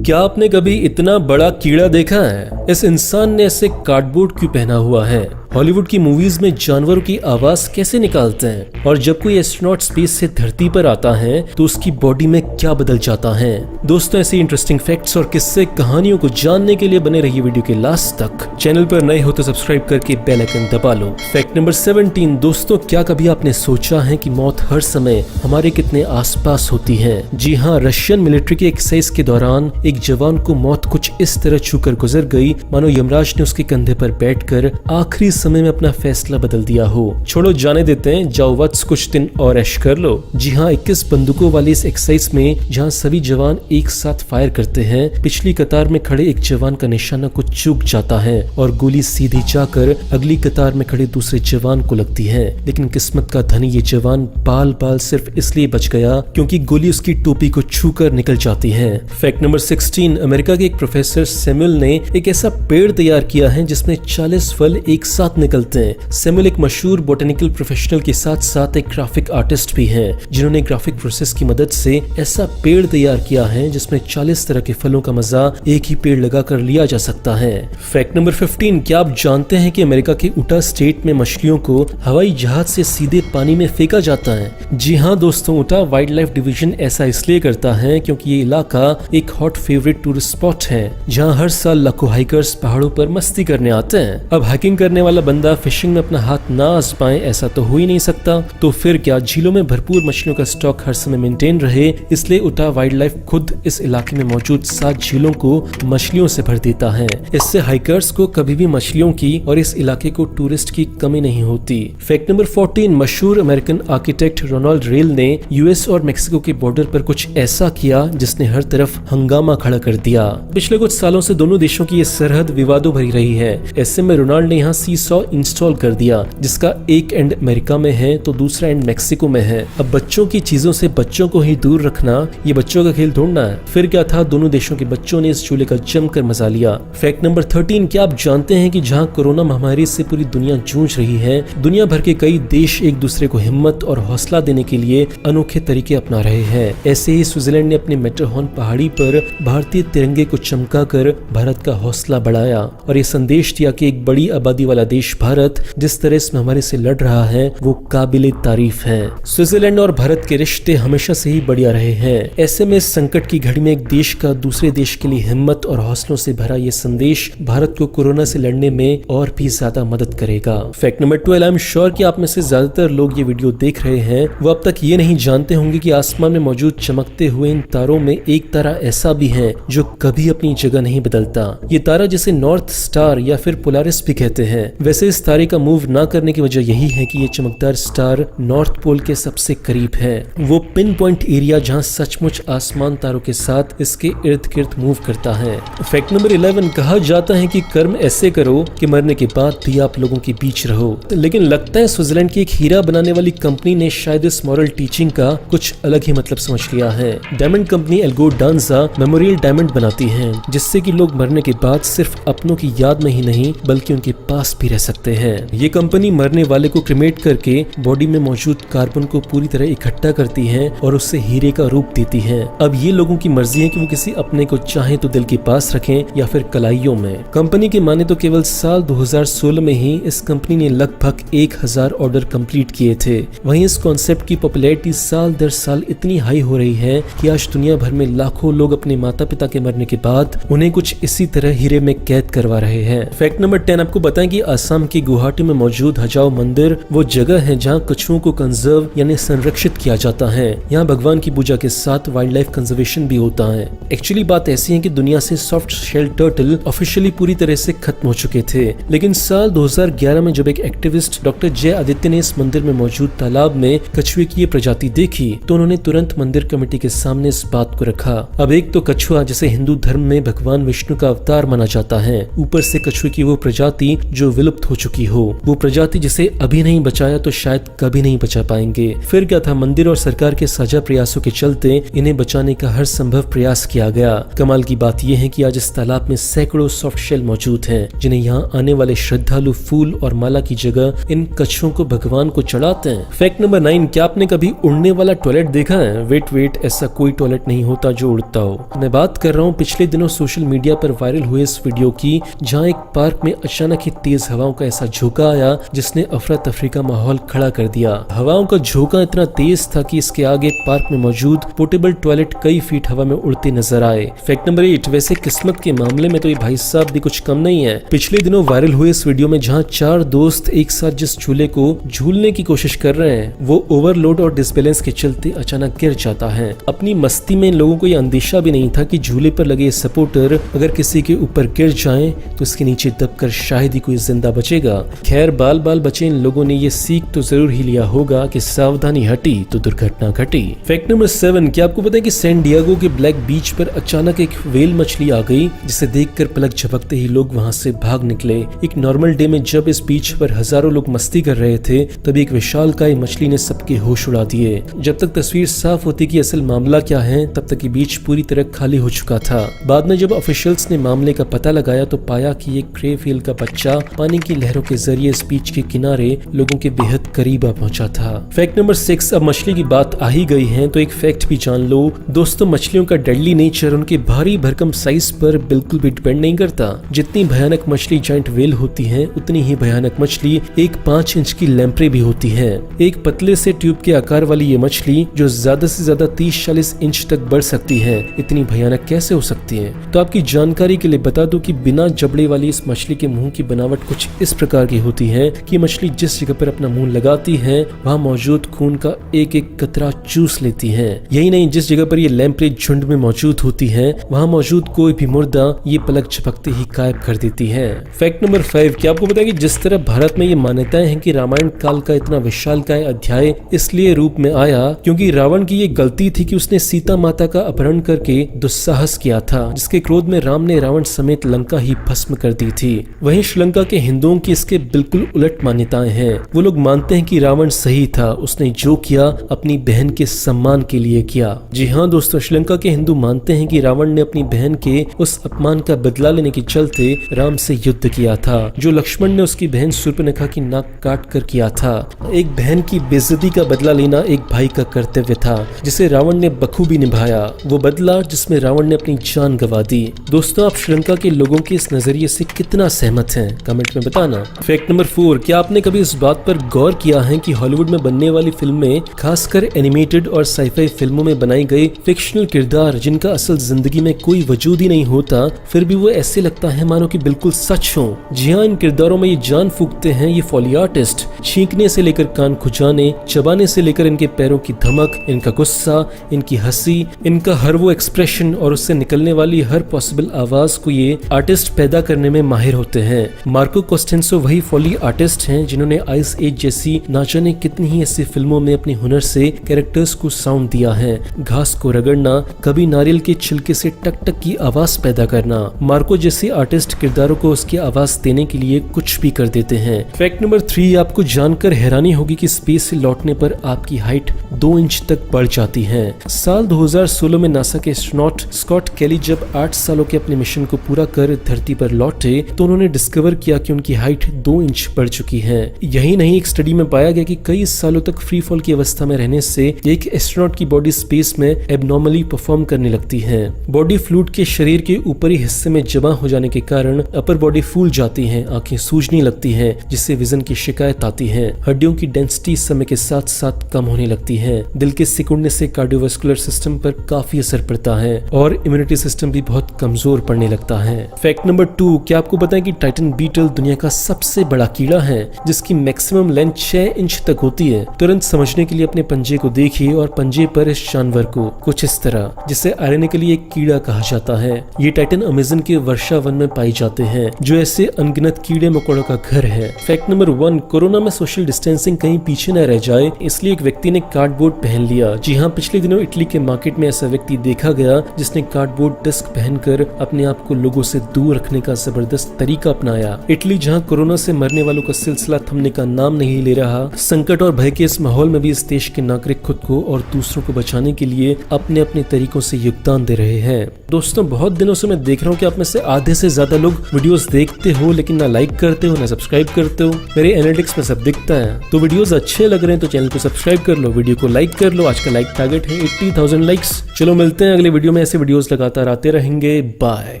क्या आपने कभी इतना बड़ा कीड़ा देखा है? इस इंसान ने ऐसे कार्डबोर्ड क्यों पहना हुआ है? हॉलीवुड की मूवीज में जानवरों की आवाज कैसे निकालते हैं? और जब कोई एस्ट्रोनॉट स्पेस से धरती पर आता है तो उसकी बॉडी में क्या बदल जाता है? दोस्तों, ऐसी इंटरेस्टिंग फैक्ट्स और किस्से कहानियों को जानने के लिए बने रहिए वीडियो के लास्ट तक। चैनल पर नए हो तो सब्सक्राइब करके बेल आइकन दबा लो। Fact number 17। दोस्तों, क्या कभी आपने सोचा है कि मौत हर समय हमारे कितने आसपास होती है? जी हाँ, रशियन मिलिट्री के एक्सरसाइज के दौरान एक जवान को मौत कुछ इस तरह छूकर गुजर गई मानो यमराज ने उसके कंधे पर बैठकर आखिरी समय में अपना फैसला बदल दिया हो। छोड़ो, जाने देते हैं, जाओ वत्स कुछ दिन और ऐश कर लो। जी हाँ, 21 बंदूकों वाली इस एक्सरसाइज में जहाँ सभी जवान एक साथ फायर करते हैं, पिछली कतार में खड़े एक जवान का निशाना कुछ चूक जाता है और गोली सीधी जाकर अगली कतार में खड़े दूसरे जवान को लगती है। लेकिन किस्मत का धनी ये जवान बाल बाल सिर्फ इसलिए बच गया क्योंकि गोली उसकी टोपी को छूकर निकल जाती है। Fact number 16। अमेरिका के एक प्रोफेसर सैमुअल ने एक ऐसा पेड़ तैयार किया है जिसमें 40 फल एक साथ निकलते हैं। सैमुअल एक मशहूर बोटेनिकल प्रोफेशनल के साथ साथ एक ग्राफिक आर्टिस्ट भी हैं, जिन्होंने ग्राफिक प्रोसेस की मदद से ऐसा पेड़ तैयार किया है जिसमें 40 तरह के फलों का मजा एक ही पेड़ लगाकर लिया जा सकता है। Fact number 15। क्या आप जानते हैं कि अमेरिका के उटा स्टेट में मछलियों को हवाई जहाज से सीधे पानी में फेंका जाता है? जी हाँ दोस्तों, उटा वाइल्ड लाइफ डिवीजन ऐसा इसलिए करता है क्योंकि ये इलाका एक हॉट फेवरेट टूरिस्ट स्पॉट है जहाँ हर साल लाखों हाइकर्स पहाड़ों पर मस्ती करने आते हैं। अब हाइकिंग करने वाला बंदा फिशिंग में अपना हाथ ना आजमाए ऐसा तो हो ही नहीं सकता, तो फिर क्या झीलों में भरपूर मछलियों का स्टॉक हर समय मेंटेन रहे, इसलिए उटा वाइल्ड लाइफ खुद इस इलाके में मौजूद 7 झीलों को मछलियों से भर देता है। इससे हाइकर्स को कभी भी मछलियों की और इस इलाके को टूरिस्ट की कमी नहीं होती। Fact number 14। मशहूर अमेरिकन आर्किटेक्ट रोनाल्ड रेल ने यूएस और मेक्सिको के बॉर्डर पर कुछ ऐसा किया जिसने हर तरफ हंगामा खड़ा कर दिया। पिछले कुछ सालों से दोनों देशों की ये सरहद विवादों भरी रही है। ऐसे में रोनाल्ड ने यहाँ सीसॉ इंस्टॉल कर दिया, जिसका एक एंड अमेरिका में है तो दूसरा एंड मेक्सिको में है। अब बच्चों की चीजों से बच्चों को ही दूर रखना ये बच्चों का खेल ढूंढना है। फिर क्या था, दोनों देशों के बच्चों ने इस झूले का जमकर मजा लिया। Fact number 13। क्या आप जानते हैं कि जहाँ कोरोना महामारी से पूरी दुनिया जूझ रही है, दुनिया भर के कई देश एक दूसरे को हिम्मत और हौसला देने के लिए अनोखे तरीके अपना रहे हैं। ऐसे ही स्विट्जरलैंड ने अपने मैटरहॉर्न पहाड़ी पर भारतीय तिरंगे को चमकाकर भारत का हौसला बढ़ाया और ये संदेश दिया कि एक बड़ी आबादी वाला देश भारत जिस तरह इसमें हमारे से लड़ रहा है वो काबिले तारीफ है। स्विट्जरलैंड और भारत के रिश्ते हमेशा से ही बढ़िया रहे हैं। ऐसे में इस संकट की घड़ी में एक देश का दूसरे देश के लिए हिम्मत और हौसलों से भरा ये संदेश भारत को कोरोना से लड़ने में और भी ज्यादा मदद करेगा। Fact number 12। I am sure कि आप में से ज्यादातर लोग ये वीडियो देख रहे हैं वो अब तक ये नहीं जानते होंगे कि आसमान में मौजूद चमकते हुए इन तारों में एक तारा ऐसा भी है जो कभी अपनी जगह नहीं बदलता। ये तारा जिसे नॉर्थ स्टार या फिर पोलारिस भी कहते हैं। वैसे इस तारे का मूव ना करने की वजह यही है कि ये चमकदार स्टार नॉर्थ पोल के सबसे करीब है। वो पिन पॉइंट एरिया जहाँ सचमुच आसमान तारों के साथ इसके इर्द गिर्द मूव करता है। Fact number 11। कहा जाता है कि कर्म ऐसे करो कि मरने के बाद भी आप लोगों के बीच रहो। लेकिन लगता है स्विट्जरलैंड की एक हीरा बनाने वाली कंपनी ने शायद इस मॉरल टीचिंग का कुछ अलग ही मतलब समझ लिया है। डायमंड कंपनी एल्गो डांजा मेमोरियल डायमंड बनाती है, जिससे कि लोग मरने के बाद सिर्फ अपनों की याद में ही नहीं बल्कि उनके पास भी रह सकते हैं। ये कंपनी मरने वाले को क्रिमेट करके बॉडी में मौजूद कार्बन को पूरी तरह इकट्ठा करती है और उससे हीरे का रूप देती है। अब ये लोगों की मर्जी है कि वो किसी अपने को चाहे तो दिल के पास रखें या फिर कलाइयों में। कंपनी के माने तो केवल साल 2016 में ही इस कंपनी ने लगभग 1000 ऑर्डर कंप्लीट किए थे। वहीं इस कॉन्सेप्ट की पॉपुलैरिटी साल दर साल इतनी हाई हो रही है कि आज दुनिया भर में लाखों लोग अपने माता पिता के मरने के बाद उन्हें कुछ इसी तरह हीरे में कैद करवा रहे हैं। Fact number 10। आपको बताएं कि असम की गुवाहाटी में मौजूद हजाओ मंदिर वो जगह है जहाँ कछुओं को कंजर्व यानी संरक्षित किया जाता है। यहाँ भगवान की पूजा के साथ वाइल्ड लाइफ कंजर्वेशन भी होता है। एक्चुअली बात ऐसी है कि दुनिया से सॉफ्ट शेल टर्टल ऑफिशियली पूरी तरह से खत्म हो चुके थे, लेकिन साल 2011 में जब एक एक्टिविस्ट डॉक्टर जय आदित्य ने इस मंदिर में मौजूद तालाब में कछुए की ये प्रजाति देखी तो उन्होंने तुरंत मंदिर कमेटी के सामने इस बात को रखा। अब एक तो कछुआ जिसे हिंदू धर्म में भगवान विष्णु का अवतार माना जाता है, ऊपर से कछुए की वो प्रजाति जो विलुप्त विलुप्त हो चुकी हो, वो प्रजाति जिसे अभी नहीं बचाया तो शायद कभी नहीं बचा पाएंगे। फिर क्या था, मंदिर और सरकार के साझा प्रयासों के चलते इन्हें बचाने का हर संभव प्रयास किया गया। कमाल की बात यह है कि आज इस तालाब में सैकड़ों सॉफ्ट शेल मौजूद हैं, जिन्हें यहाँ आने वाले श्रद्धालु फूल और माला की जगह इन कछुओं को भगवान को चढ़ाते हैं। फैक्ट नंबर 9, क्या आपने कभी उड़ने वाला टॉयलेट देखा है? वेट, ऐसा कोई टॉयलेट नहीं होता जो उड़ता हो। मैं बात कर रहा हूँ पिछले दिनों सोशल मीडिया पर वायरल हुए इस वीडियो की, जहाँ एक पार्क में अचानक ही तेज हवाओं का ऐसा झोंका आया जिसने अफरा तफरी का माहौल खड़ा कर दिया। हवाओं का झोंका इतना तेज था कि इसके आगे पार्क में मौजूद पोर्टेबल टॉयलेट कई फीट हवा में उड़ते नजर आए। फैक्ट नंबर 8, वैसे किस्मत के मामले में तो ये भाई साहब भी कुछ कम नहीं है। पिछले दिनों वायरल हुए इस वीडियो में जहाँ 4 दोस्त एक साथ जिस झूले को झूलने की कोशिश कर रहे हैं, वो ओवरलोड और डिसबैलेंस के चलते अचानक गिर जाता है। अपनी मस्ती में इन लोगों को ये अंदेशा भी नहीं था कि झूले पर लगे सपोर्टर अगर किसी के ऊपर गिर जाएं तो इसके नीचे दबकर शायद ही कोई जिंदा बचेगा। खैर बाल बचे इन लोगों ने ये सीख तो जरूर ही लिया होगा कि सावधानी हटी तो दुर्घटना घटी। फैक्ट नंबर 7, क्या आपको पता है कि सैन डिएगो के ब्लैक बीच पर अचानक एक व्हेल मछली आ गई, जिसे देखकर पलक झपकते ही लोग वहां से भाग निकले। एक नॉर्मल डे में जब इस बीच पर हजारों लोग मस्ती कर रहे थे, तभी एक विशालकाय मछली ने सबके होश उड़ा दिए। जब तक तस्वीर साफ होती कि असल मामला क्या है, तब तक ये बीच पूरी तरह खाली हो चुका था। बाद में जब ऑफिशियल्स ने मामले का पता लगाया तो पाया कि एक ग्रे व्हेल का बच्चा पानी की लहरों के जरिए इस बीच के किनारे लोगों के बेहद करीब आ पहुंचा था। फैक्ट नंबर 6, अब मछली की बात आ ही गई है तो एक फैक्ट भी जान लो दोस्तों, मछलियों का डेडली नेचर उनके भारी भरकम साइज पर बिल्कुल भी डिपेंड नहीं करता। जितनी भयानक मछली जाइंट व्हेल होती है, उतनी ही भयानक मछली एक 5 इंच की लैम्प्रे भी होती है। एक पतले से ट्यूब के आकार वाली ये मछली जो ज्यादा से ज्यादा 30-40 इंच तक बढ़ सकती है, इतनी भयानक कैसे हो सकती है? तो आपकी जानकारी के लिए बता दूं कि बिना जबड़े वाली इस मछली के मुंह की बनावट कुछ इस प्रकार की होती है कि मछली जिस जगह पर अपना मुंह लगाती है वहाँ मौजूद खून का एक एक कतरा चूस लेती है। यही नहीं, जिस जगह पर ये लैम्प्रे झुंड में मौजूद होती है, वहाँ मौजूद कोई भी मुर्दा ये पलक झपकते ही गायब कर देती है। फैक्ट नंबर 5, क्या आपको पता है कि जिस तरह भारत में ये मान्यताएं हैं कि रामायण काल का इतना विशालकाय अध्याय इसलिए रूप में आया क्योंकि रावण की ये गलती थी कि उसने सीता माता का अपहरण करके दुस्साहस किया था, जिसके क्रोध में राम ने रावण समेत लंका ही भस्म कर दी थी। वहीं श्रीलंका के हिंदुओं की इसके बिल्कुल उलट मान्यताएं हैं। वो लोग मानते हैं कि रावण सही था, उसने जो किया अपनी बहन के सम्मान के लिए किया। जी हाँ दोस्तों, श्रीलंका के हिंदू मानते हैं कि रावण ने अपनी बहन के उस अपमान का बदला लेने के चलते राम से युद्ध किया था, जो लक्ष्मण ने उसकी बहन शूर्पणखा की नाक काट कर किया था। एक बहन की बेइज्जती का बदला लेना एक भाई का कर्तव्य था, जिसे रावण ने बखूबी निभाया। वो बदला जिसमें रावण ने अपनी जान गंवा दी। दोस्तों, आप श्रीलंका के लोगों के इस नजरिए से कितना सहमत हैं, कमेंट में बताना। फैक्ट नंबर 4, क्या आपने कभी इस बात पर गौर किया है कि हॉलीवुड में बनने वाली फिल्में, खासकर एनिमेटेड और साइफाई फिल्मों में बनाई गई फिक्शनल किरदार जिनका असल जिंदगी में कोई वजूद ही नहीं होता, फिर भी वो ऐसे लगता है मानो कि बिल्कुल सच हो। जी हाँ, इन किरदारों में ये जान फूंकते हैं ये फॉली आर्टिस्ट। छींकने से लेकर कान खुजाने, चबाने से लेकर इनके पैरों की धमक, इनका गुस्सा, इनकी हंसी, इनका हर वो एक्सप्रेशन और उससे निकलने वाली हर पॉसिबल आवाज को ये आर्टिस्ट पैदा करने में माहिर होते हैं। मार्को कोस्टेंसो वही फॉली आर्टिस्ट हैं जिन्होंने आइस एज जैसी ना जाने कितनी ही ऐसी फिल्मों में अपने हुनर से कैरेक्टर्स को साउंड दिया है। घास को रगड़ना, कभी नारियल के छिलके से टक टक की आवाज पैदा करना। मार्को जैसे आर्टिस्ट किरदारों को उसकी आवाज देने के लिए कुछ भी कर देते हैं। फैक्ट नंबर 3, आपको जानकर हैरानी होगी कि स्पेस से लौटने पर आपकी हाइट 2 इंच तक बढ़ जाती है। साल 2016 में नासा के एस्ट्रोनॉट स्कॉट केली जब 8 सालों के अपने मिशन को पूरा कर धरती पर लौटे तो उन्होंने डिस्कवर किया कि उनकी हाइट 2 इंच बढ़ चुकी है। यही नहीं, एक स्टडी में पाया गया कि कई सालों तक फ्री फॉल की अवस्था में रहने से एक एस्ट्रोनॉट की बॉडी स्पेस में एबनॉर्मली परफॉर्म करने लगती है। बॉडी फ्लूइड के शरीर के ऊपरी हिस्से में जमा हो जाने के कारण अपर बॉडी फूल जाती है, आंखें सूजने लगती हैं, जिससे विजन की शिकायत आती है। हड्डियों की डेंसिटी समय के साथ साथ कम होने लगती है। दिल के सिकुड़ने से कार्डियोवास्कुलर सिस्टम पर काफी असर पड़ता है और इम्यूनिटी सिस्टम भी बहुत कमजोर पड़ने लगता है। फैक्ट नंबर 2, क्या आपको पता है कि टाइटन बीटल दुनिया का सबसे बड़ा कीड़ा है, जिसकी मैक्सिमम लेंथ 6 इंच तक होती है। तुरंत समझने के लिए अपने पंजे को देखिए और पंजे पर इस जानवर को कुछ इस तरह, जिसे आयरनिकली एक कीड़ा कहा जाता है। ये टाइटन अमेज़न के वर्षा वन में पाई जाते हैं, जो ऐसे अनगिनत कीड़े मकोड़ों का घर है। फैक्ट नंबर 1, कोरोना में सोशल डिस्टेंसिंग कहीं पीछे न रह जाए, इसलिए एक व्यक्ति ने कार्डबोर्ड पहन लिया। जी हाँ, पिछले दिनों इटली के मार्केट में ऐसा व्यक्ति देखा गया जिसने कार्डबोर्ड डिस्क पहनकर अपने आप को लोगों से दूर रखने का जबरदस्त तरीका अपनाया। इटली जहां कोरोना से मरने वालों का सिलसिला थमने का नाम नहीं ले रहा, संकट और भय के इस माहौल में भी इस देश के नागरिक खुद को और दूसरों को बचाने के लिए अपने अपने तरीकों से योगदान दे रहे हैं। दोस्तों, बहुत दिनों से मैं देख रहा हूँ कि आप में से आधे से ज्यादा लोग वीडियोस देखते हो लेकिन ना लाइक करते हो ना सब्सक्राइब करते हो। मेरे एनालिटिक्स में सब दिखता है। तो वीडियोस अच्छे लग रहे हैं तो चैनल को सब्सक्राइब कर लो, वीडियो को लाइक कर लो। आज का लाइक टारगेट है 80,000 लाइक्स। चलो मिलते हैं अगले वीडियो में, ऐसे वीडियोस लगातार आते रहेंगे। बाय।